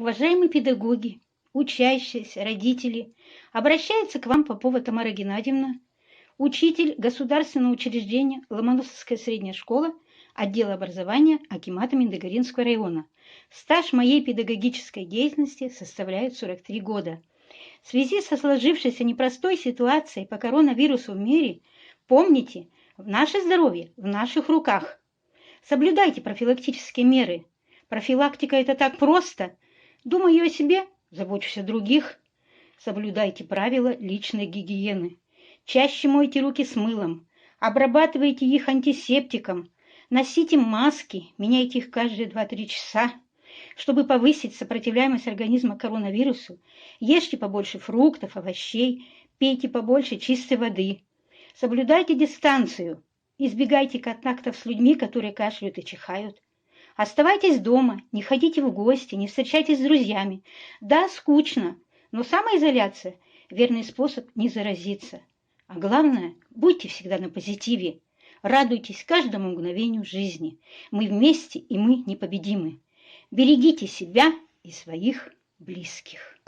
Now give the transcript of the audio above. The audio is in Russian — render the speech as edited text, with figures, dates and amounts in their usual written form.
Уважаемые педагоги, учащиеся, родители, обращается к вам Попова Тамара Геннадьевна, учитель государственного учреждения Ломоносовская средняя школа, отдел образования акимата Миндыгоринского района. Стаж моей педагогической деятельности составляет 43 года. В связи со сложившейся непростой ситуацией по коронавирусу в мире, помните, наше здоровье в наших руках. Соблюдайте профилактические меры. Профилактика – это так просто. Думаю о себе, забочусь о других. Соблюдайте правила личной гигиены. Чаще мойте руки с мылом, обрабатывайте их антисептиком, носите маски, меняйте их каждые 2-3 часа. Чтобы повысить сопротивляемость организма коронавирусу, ешьте побольше фруктов, овощей, пейте побольше чистой воды. Соблюдайте дистанцию, избегайте контактов с людьми, которые кашляют и чихают. Оставайтесь дома, не ходите в гости, не встречайтесь с друзьями. Да, скучно, но самоизоляция – верный способ не заразиться. А главное, будьте всегда на позитиве. Радуйтесь каждому мгновению жизни. Мы вместе, и мы непобедимы. Берегите себя и своих близких.